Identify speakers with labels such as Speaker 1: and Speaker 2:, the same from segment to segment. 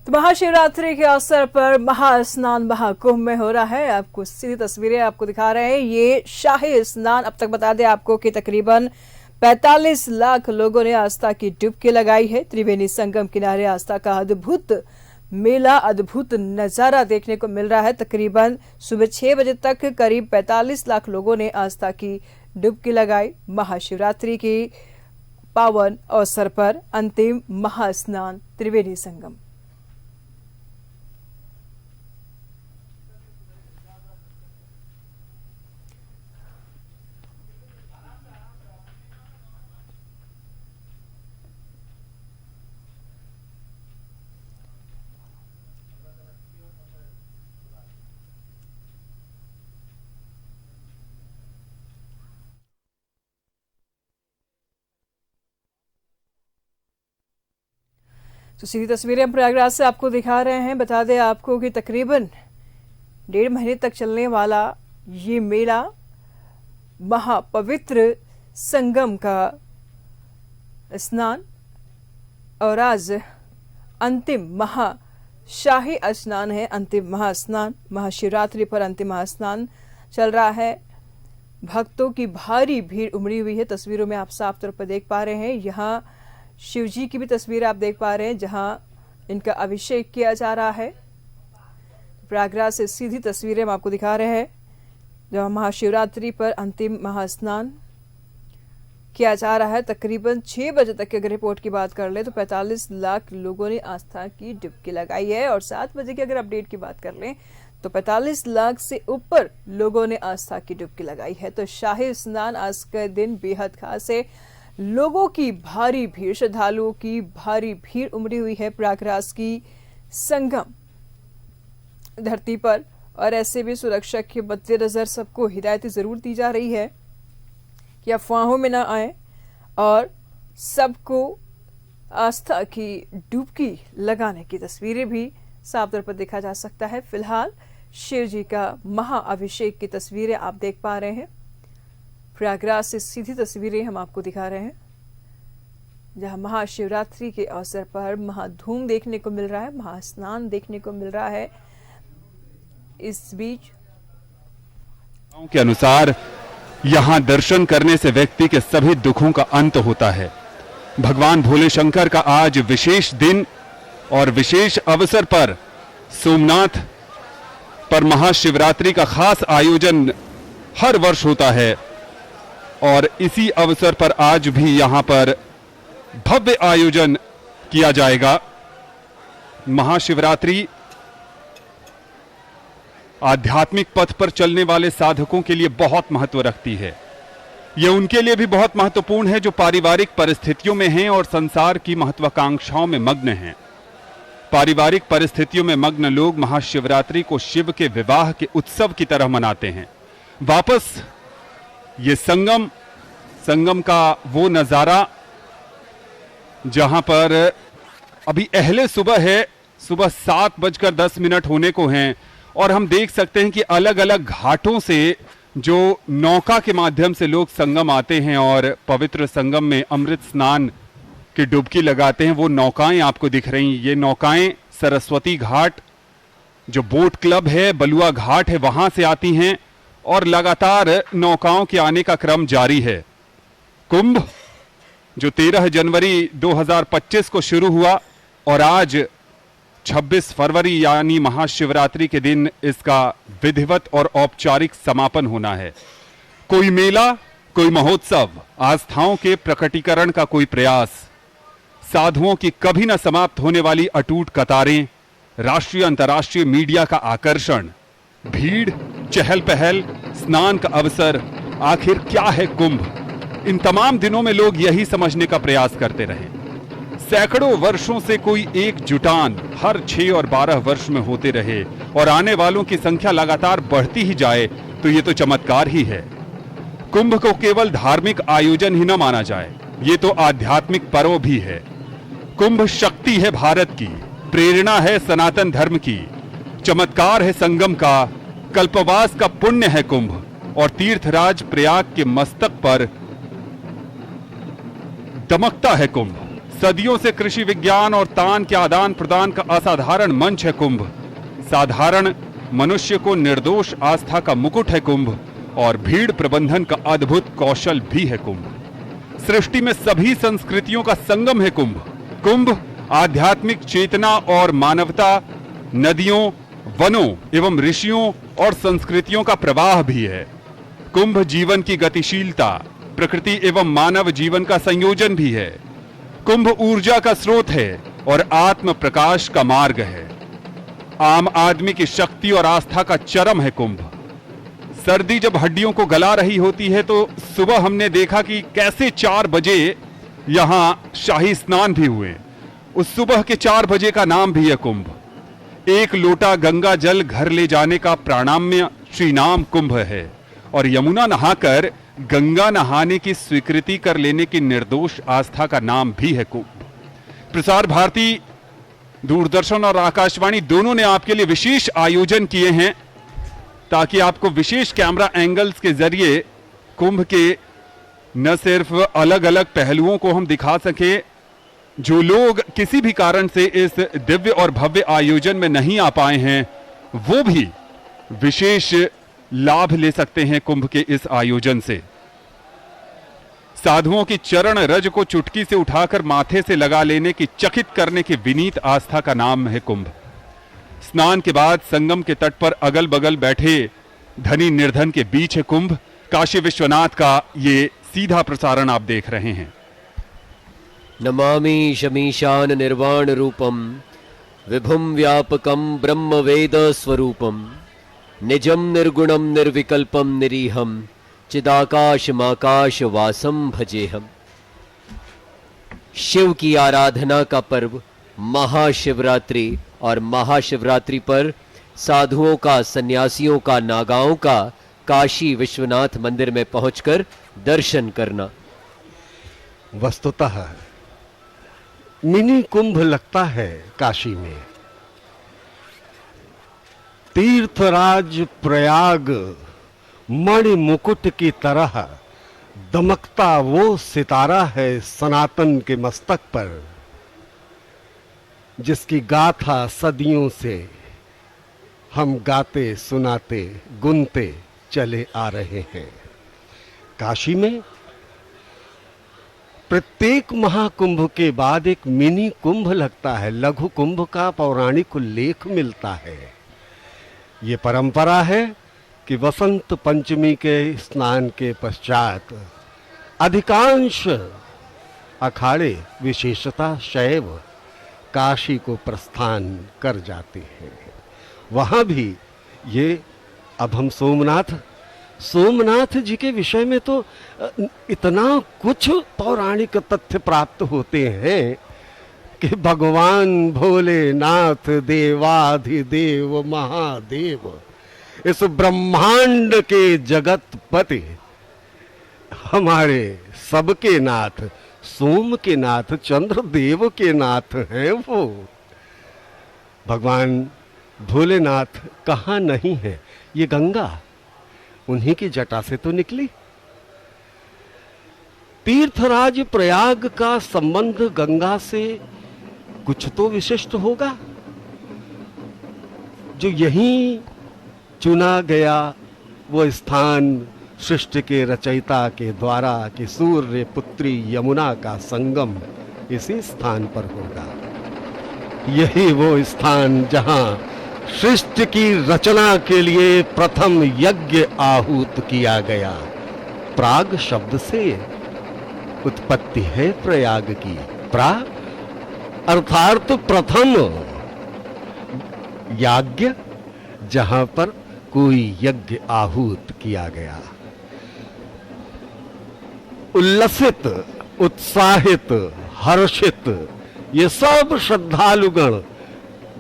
Speaker 1: तो महाशिवरात्रि के अवसर पर महास्नान महाकुंभ में हो रहा है। आपको सीधी तस्वीरें आपको दिखा रहे हैं। ये शाही स्नान, अब तक बता दें आपको कि तकरीबन 45 लाख लोगों ने आस्था की डुबकी लगाई है। त्रिवेणी संगम किनारे आस्था का अद्भुत मेला, अद्भुत नजारा देखने को मिल रहा है। तकरीबन सुबह 6 बजे तक करीब 45 लाख लोगों ने आस्था की डुबकी लगाई। महाशिवरात्रि की पावन अवसर पर अंतिम महास्नान त्रिवेणी संगम। तो सीधी तस्वीरें हम प्रयागराज से आपको दिखा रहे हैं। बता दें आपको कि तकरीबन 1.5 महीने तक चलने वाला ये मेला महापवित्र संगम का स्नान और आज अंतिम महाशाही स्नान है। अंतिम महास्नान, महाशिवरात्रि पर अंतिम महास्नान चल रहा है। भक्तों की भारी भीड़ उमड़ी हुई है। तस्वीरों में आप साफ तौर पर देख पा रहे हैं। यहाँ शिव जी की भी तस्वीर आप देख पा रहे हैं जहां इनका अभिषेक किया जा रहा है। प्रयागराज से सीधी तस्वीरें हम आपको दिखा रहे हैं जहां महाशिवरात्रि पर अंतिम महास्नान किया जा रहा है। तकरीबन 6 बजे तक की अगर रिपोर्ट की बात कर ले तो 45 लाख लोगों ने आस्था की डुबकी लगाई है और 7 बजे की अगर अपडेट की बात कर लें तो 45 लाख से ऊपर लोगों ने आस्था की डुबकी लगाई है। तो शाही स्नान आज का दिन बेहद खास है। लोगों की भारी भीड़, श्रद्धालुओं की भारी भीड़ उमड़ी हुई है प्रयागराज की संगम धरती पर। और ऐसे भी सुरक्षा के मद्देनजर सबको हिदायतें जरूर दी जा रही है कि अफवाहों में ना आए और सबको आस्था की डुबकी लगाने की तस्वीरें भी साफ तौर पर देखा जा सकता है। फिलहाल शिव जी का महाअभिषेक की तस्वीरें आप देख पा रहे हैं। प्रयागराज से सीधी तस्वीरें हम आपको दिखा रहे हैं जहां महाशिवरात्रि के अवसर पर महाधूम देखने को मिल रहा है, महास्नान देखने को मिल रहा है। इस बीच
Speaker 2: के अनुसार यहां दर्शन करने से व्यक्ति के सभी दुखों का अंत होता है। भगवान भोले शंकर का आज विशेष दिन और विशेष अवसर पर सोमनाथ पर महाशिवरात्रि का खास आयोजन हर वर्ष होता है और इसी अवसर पर आज भी यहां पर भव्य आयोजन किया जाएगा। महाशिवरात्रि आध्यात्मिक पथ पर चलने वाले साधकों के लिए बहुत महत्व रखती है। यह उनके लिए भी बहुत महत्वपूर्ण है जो पारिवारिक परिस्थितियों में हैं और संसार की महत्वाकांक्षाओं में मग्न हैं। पारिवारिक परिस्थितियों में मग्न लोग महाशिवरात्रि को शिव के विवाह के उत्सव की तरह मनाते हैं। वापस ये संगम का वो नजारा जहां पर अभी अहले सुबह है, सुबह 7:10 होने को हैं और हम देख सकते हैं कि अलग अलग घाटों से जो नौका के माध्यम से लोग संगम आते हैं और पवित्र संगम में अमृत स्नान की डुबकी लगाते हैं, वो नौकाएं आपको दिख रही। ये नौकाएं सरस्वती घाट जो बोट क्लब है, बलुआ घाट है, वहां से आती हैं और लगातार नौकाओं के आने का क्रम जारी है। कुंभ जो 13 जनवरी 2025 को शुरू हुआ और आज 26 फरवरी यानी महाशिवरात्रि के दिन इसका विधिवत और औपचारिक समापन होना है। कोई मेला, कोई महोत्सव, आस्थाओं के प्रकटीकरण का कोई प्रयास, साधुओं की कभी न समाप्त होने वाली अटूट कतारें, राष्ट्रीय अंतर्राष्ट्रीय मीडिया का आकर्षण, भीड़, चहल पहल, स्नान का अवसर, आखिर क्या है कुंभ? इन तमाम दिनों में लोग यही समझने का प्रयास करते रहे। सैकड़ों वर्षों से कोई एक जुटान हर 6 और 12 वर्ष में होते रहे और आने वालों की संख्या लगातार बढ़ती ही जाए तो ये तो चमत्कार ही है। कुंभ को केवल धार्मिक आयोजन ही न माना जाए, ये तो आध्यात्मिक पर्व भी है। कुंभ शक्ति है भारत की, प्रेरणा है सनातन धर्म की, चमत्कार है संगम का, कल्पवास का पुण्य है कुंभ और तीर्थराज प्रयाग के मस्तक पर दमकता है कुंभ। सदियों से कृषि विज्ञान और तान के आदान प्रदान का असाधारण मंच है कुंभ। साधारण मनुष्य को निर्दोष आस्था का मुकुट है कुंभ और भीड़ प्रबंधन का अद्भुत कौशल भी है कुंभ। सृष्टि में सभी संस्कृतियों का संगम है कुंभ। कुंभ आध्यात्मिक चेतना और मानवता, नदियों, वनों एवं ऋषियों और संस्कृतियों का प्रवाह भी है। कुंभ जीवन की गतिशीलता, प्रकृति एवं मानव जीवन का संयोजन भी है। कुंभ ऊर्जा का स्रोत है और आत्म प्रकाश का मार्ग है। आम आदमी की शक्ति और आस्था का चरम है कुंभ। सर्दी जब हड्डियों को गला रही होती है तो सुबह हमने देखा कि कैसे 4 बजे यहां शाही स्नान भी हुए। उस सुबह के 4 बजे का नाम भी है कुंभ। 1 लोटा गंगा जल घर ले जाने का प्राणाम्य श्री नाम कुंभ है और यमुना नहाकर गंगा नहाने की स्वीकृति कर लेने की निर्दोष आस्था का नाम भी है कुंभ। प्रसार भारती, दूरदर्शन और आकाशवाणी दोनों ने आपके लिए विशेष आयोजन किए हैं ताकि आपको विशेष कैमरा एंगल्स के जरिए कुंभ के न सिर्फ अलग अलग पहलुओं को हम दिखा सकें, जो लोग किसी भी कारण से इस दिव्य और भव्य आयोजन में नहीं आ पाए हैं वो भी विशेष लाभ ले सकते हैं कुंभ के इस आयोजन से। साधुओं की चरण रज को चुटकी से उठाकर माथे से लगा लेने की, चकित करने की विनीत आस्था का नाम है कुंभ। स्नान के बाद संगम के तट पर अगल बगल बैठे धनी निर्धन के बीच है कुंभ। काशी विश्वनाथ का ये सीधा प्रसारण आप देख रहे हैं।
Speaker 3: नमामि शमीशान निर्वाण रूपम विभुम व्यापकम ब्रह्म वेद स्वरूपम निजम निर्गुणम निर्विकल्पम निरीहम चिदाकाशमाकाश वासम भजेहम। शिव की आराधना का पर्व महाशिवरात्रि और महाशिवरात्रि पर साधुओं का, सन्यासियों का, नागाओं का काशी विश्वनाथ मंदिर में पहुंचकर दर्शन करना।
Speaker 4: वस्तुतः मिनी कुंभ लगता है काशी में। तीर्थराज प्रयाग मणि मुकुट की तरह दमकता वो सितारा है सनातन के मस्तक पर, जिसकी गाथा सदियों से हम गाते, सुनाते, गुनते चले आ रहे हैं। काशी में प्रत्येक महाकुंभ के बाद एक मिनी कुंभ लगता है, लघु कुंभ का पौराणिक उल्लेख मिलता है। ये परंपरा है कि वसंत पंचमी के स्नान के पश्चात अधिकांश अखाड़े, विशेषतः शैव, काशी को प्रस्थान कर जाते हैं। वहां भी ये, अब हम सोमनाथ जी के विषय में तो इतना कुछ पौराणिक तथ्य प्राप्त होते हैं कि भगवान भोलेनाथ देवाधिदेव महादेव, इस ब्रह्मांड के जगतपति, हमारे सबके नाथ, सोम के नाथ, चंद्रदेव के नाथ हैं वो। भगवान भोलेनाथ कहाँ नहीं है? ये गंगा उन्हीं की जटा से तो निकली। तीर्थराज प्रयाग का संबंध गंगा से कुछ तो विशिष्ट होगा, जो यहीं चुना गया वो स्थान सृष्टि के रचयिता के द्वारा कि सूर्य पुत्री यमुना का संगम इसी स्थान पर होगा। यही वो स्थान जहां सृष्टि की रचना के लिए प्रथम यज्ञ आहूत किया गया। प्राग शब्द से उत्पत्ति है प्रयाग की। प्रा अर्थात प्रथम याज्ञ, जहां पर कोई यज्ञ आहूत किया गया। उल्लसित, उत्साहित, हर्षित ये सब श्रद्धालुगण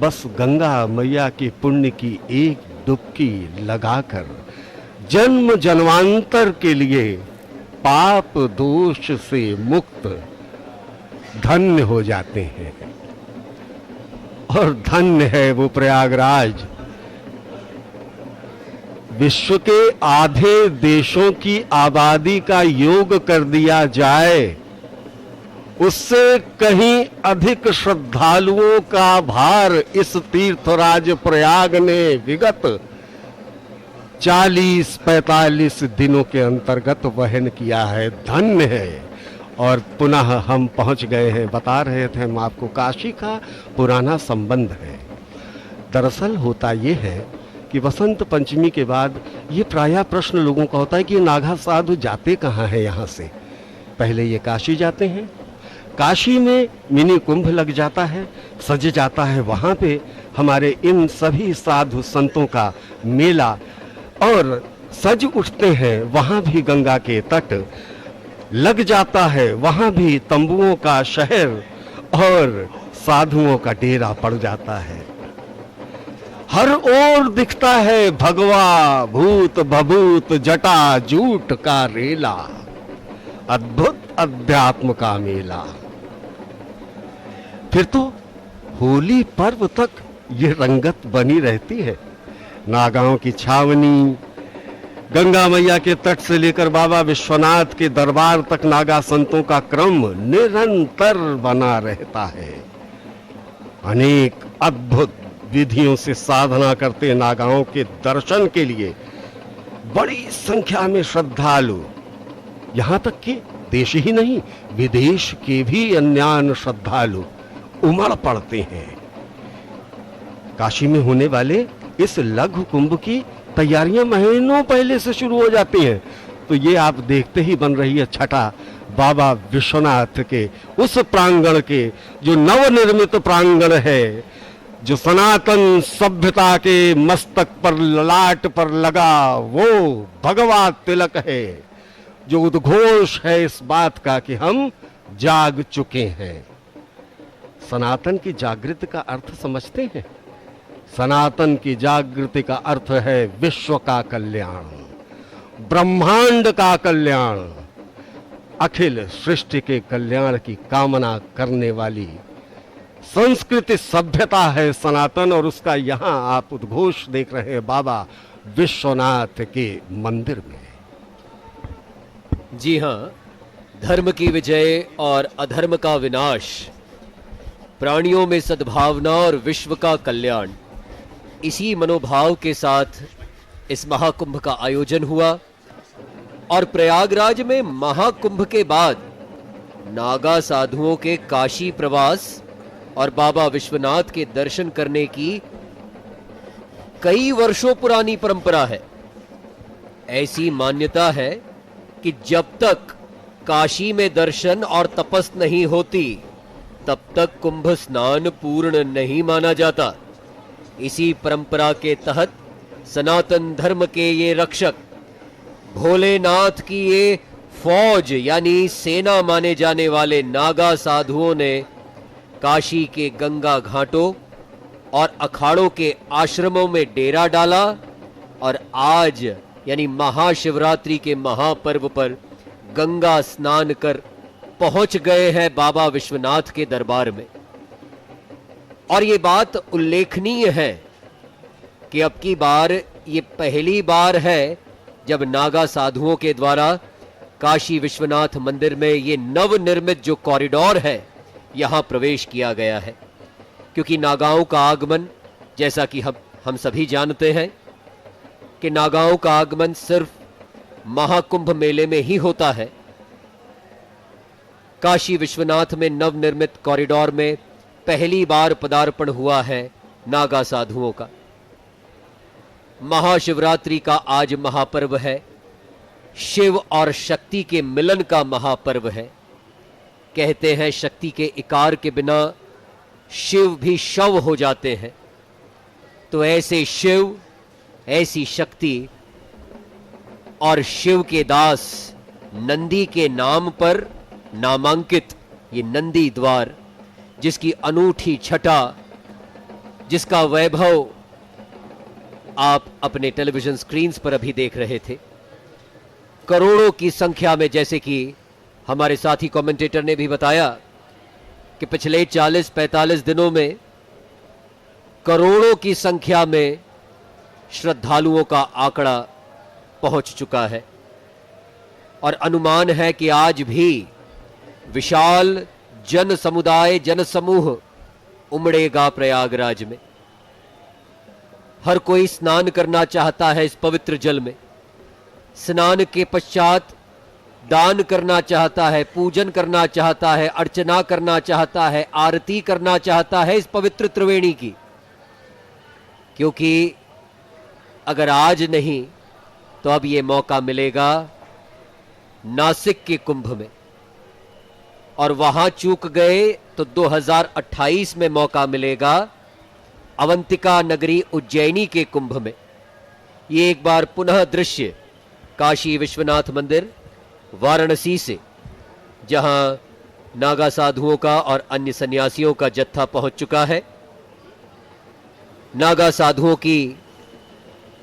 Speaker 4: बस गंगा मैया के पुण्य की एक डुबकी लगाकर जन्म जन्मांतर के लिए पाप दोष से मुक्त धन्य हो जाते हैं। और धन्य है वो प्रयागराज। विश्व के आधे देशों की आबादी का योग कर दिया जाए उससे कहीं अधिक श्रद्धालुओं का भार इस तीर्थराज प्रयाग ने विगत 40-45 दिनों के अंतर्गत वहन किया है। धन्य है। और पुनः हम पहुंच गए हैं, बता रहे थे हम आपको, काशी का पुराना संबंध है। दरअसल होता ये है कि वसंत पंचमी के बाद ये प्रायः प्रश्न लोगों का होता है कि ये नागा साधु जाते कहाँ हैं यहाँ से। पहले ये काशी जाते हैं, काशी में मिनी कुंभ लग जाता है, सज जाता है वहाँ पे हमारे इन सभी साधु संतों का मेला, और सज उठते हैं वहाँ भी गंगा के तट, लग जाता है वहाँ भी तंबुओं का शहर और साधुओं का डेरा पड़ जाता है। हर ओर दिखता है भगवा भूत भभूत जटा जूट का रेला, अद्भुत अध्यात्म का मेला। फिर तो होली पर्व तक ये रंगत बनी रहती है। नागांव की छावनी, गंगा मैया के तट से लेकर बाबा विश्वनाथ के दरबार तक नागा संतों का क्रम निरंतर बना रहता है। अनेक अद्भुत विधियों से साधना करते नागाओं के दर्शन के लिए बड़ी संख्या में श्रद्धालु, यहां तक कि देश ही नहीं विदेश के भी अन्यान्य श्रद्धालु उमड़ पड़ते हैं। काशी में होने वाले इस लघु कुंभ की तैयारियां महीनों पहले से शुरू हो जाती हैं। तो ये आप देखते ही बन रही है छटा बाबा विश्वनाथ के उस प्रांगण के, जो नवनिर्मित प्रांगण है, जो सनातन सभ्यता के मस्तक पर ललाट पर लगा वो भगवा तिलक है, जो उद्घोष है इस बात का कि हम जाग चुके हैं। सनातन की जागृति का अर्थ समझते हैं? सनातन की जागृति का अर्थ है विश्व का कल्याण, ब्रह्मांड का कल्याण, अखिल सृष्टि के कल्याण की कामना करने वाली संस्कृति सभ्यता है सनातन। और उसका यहां आप उद्घोष देख रहे हैं बाबा विश्वनाथ के मंदिर में।
Speaker 3: जी हां, धर्म की विजय और अधर्म का विनाश, प्राणियों में सद्भावना और विश्व का कल्याण, इसी मनोभाव के साथ इस महाकुंभ का आयोजन हुआ। और प्रयागराज में महाकुंभ के बाद नागा साधुओं के काशी प्रवास और बाबा विश्वनाथ के दर्शन करने की कई वर्षों पुरानी परंपरा है। ऐसी मान्यता है कि जब तक काशी में दर्शन और तपस नहीं होती तब तक कुंभ स्नान पूर्ण नहीं माना जाता। इसी परंपरा के तहत सनातन धर्म के ये रक्षक, भोलेनाथ की ये फौज यानी सेना माने जाने वाले नागा साधुओं ने काशी के गंगा घाटों और अखाड़ों के आश्रमों में डेरा डाला और आज यानी महाशिवरात्रि के महापर्व पर गंगा स्नान कर पहुंच गए हैं बाबा विश्वनाथ के दरबार में। और ये बात उल्लेखनीय है कि अब की बार ये पहली बार है जब नागा साधुओं के द्वारा काशी विश्वनाथ मंदिर में ये नवनिर्मित जो कॉरिडोर है यहां प्रवेश किया गया है। क्योंकि नागाओं का आगमन, जैसा कि हम सभी जानते हैं कि नागाओं का आगमन सिर्फ महाकुंभ मेले में ही होता है। काशी विश्वनाथ में नवनिर्मित कॉरिडोर में पहली बार पदार्पण हुआ है नागा साधुओं का। महाशिवरात्रि का आज महापर्व है, शिव और शक्ति के मिलन का महापर्व है। कहते हैं शक्ति के इकार के बिना शिव भी शव हो जाते हैं। तो ऐसे शिव, ऐसी शक्ति और शिव के दास नंदी के नाम पर नामांकित ये नंदी द्वार, जिसकी अनूठी छटा, जिसका वैभव आप अपने टेलीविजन स्क्रीन्स पर अभी देख रहे थे। करोड़ों की संख्या में, जैसे कि हमारे साथी कमेंटेटर ने भी बताया कि पिछले 40-45 दिनों में करोड़ों की संख्या में श्रद्धालुओं का आंकड़ा पहुंच चुका है। और अनुमान है कि आज भी विशाल जन समुदाय, जन समूह उमड़ेगा प्रयागराज में। हर कोई स्नान करना चाहता है इस पवित्र जल में। स्नान के पश्चात दान करना चाहता है, पूजन करना चाहता है, अर्चना करना चाहता है, आरती करना चाहता है इस पवित्र त्रिवेणी की। क्योंकि अगर आज नहीं तो अब ये मौका मिलेगा नासिक के कुंभ में, और वहां चूक गए तो 2028 में मौका मिलेगा अवंतिका नगरी उज्जैनी के कुंभ में। ये एक बार पुनः दृश्य काशी विश्वनाथ मंदिर वाराणसी से, जहां नागा साधुओं का और अन्य सन्यासियों का जत्था पहुंच चुका है। नागा साधुओं की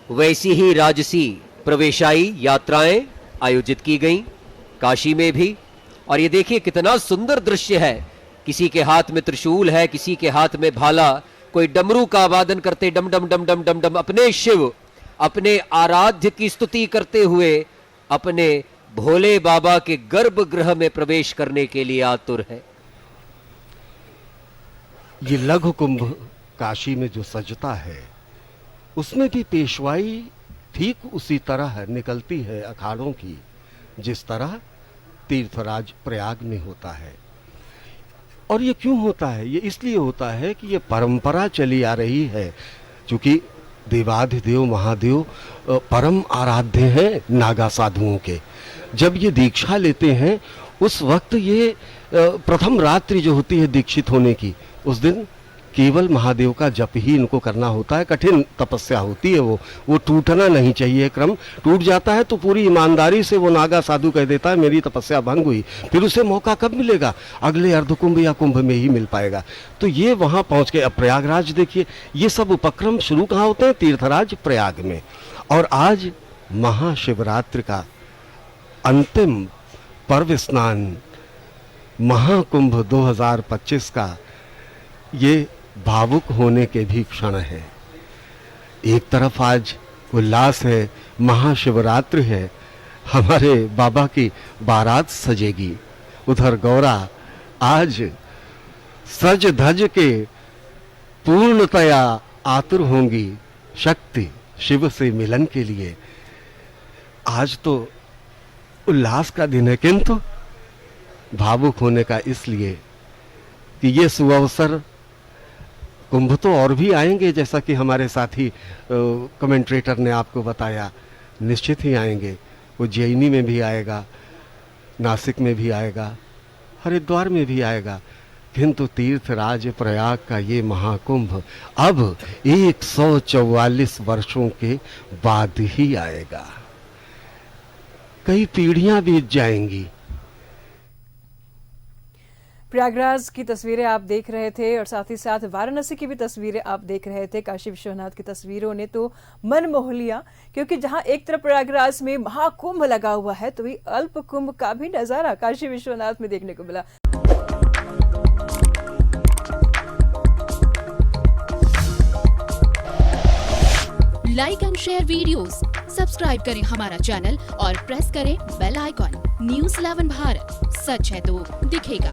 Speaker 3: वैसी ही राजसी प्रवेशाई यात्राएं आयोजित की गईं काशी में भी। और ये देखिए कितना सुंदर दृश्य है। किसी के हाथ में त्रिशूल है, किसी के हाथ में भाला, कोई डमरू का वादन करते डम डम डम डम डम डम अपने शिव, अपने आराध्य की स्तुति करते हुए अपने भोले बाबा के गर्भगृह में प्रवेश करने के लिए आतुर है।
Speaker 4: ये लघु कुंभ काशी में जो सजता है, उसमें भी पेशवाई ठीक उसी तरह निकलती है अखाड़ों की, जिस तरह तीर्थराज प्रयाग में होता है। और ये क्यों होता है? ये इसलिए होता है कि ये परंपरा चली आ रही है। क्योंकि देवाधिदेव महादेव परम आराध्य हैं नागा साधुओं के। जब ये दीक्षा लेते हैं उस वक्त ये प्रथम रात्रि जो होती है दीक्षित होने की, उस दिन केवल महादेव का जप ही इनको करना होता है। कठिन तपस्या होती है, वो टूटना नहीं चाहिए। क्रम टूट जाता है तो पूरी ईमानदारी से वो नागा साधु कह देता है मेरी तपस्या भंग हुई। फिर उसे मौका कब मिलेगा? अगले अर्धकुंभ या कुंभ में ही मिल पाएगा। तो ये वहां पहुंच के, अब प्रयागराज देखिए, ये सब उपक्रम शुरू कहाँ होते हैं? तीर्थराज प्रयाग में। और आज महाशिवरात्रि का अंतिम पर्व स्नान, महाकुंभ 2025 का ये भावुक होने के भी क्षण है। एक तरफ आज उल्लास है, महाशिवरात्रि है, हमारे बाबा की बारात सजेगी। उधर गौरा आज सज धज के पूर्णतया आतुर होंगी शक्ति शिव से मिलन के लिए। आज तो उल्लास का दिन है, किंतु भावुक होने का इसलिए कि ये सुअवसर कुंभ तो और भी आएंगे, जैसा कि हमारे साथी कमेंट्रेटर ने आपको बताया, निश्चित ही आएंगे। उज्जैनी में भी आएगा, नासिक में भी आएगा, हरिद्वार में भी आएगा, किंतु तीर्थराज प्रयाग का ये महाकुंभ अब 144 वर्षों के बाद ही आएगा। कई पीढ़ियां बीत जाएंगी।
Speaker 1: प्रयागराज की तस्वीरें आप देख रहे थे और साथ ही साथ वाराणसी की भी तस्वीरें आप देख रहे थे। काशी विश्वनाथ की तस्वीरों ने तो मन मोह लिया, क्योंकि जहां एक तरफ प्रयागराज में महाकुंभ लगा हुआ है तो वही अल्प कुंभ का भी नजारा काशी विश्वनाथ में देखने को मिला।
Speaker 5: Like and share videos, subscribe करें हमारा चैनल और प्रेस करें बेल आइकॉन। न्यूज़ 11 भारत, सच है तो दिखेगा।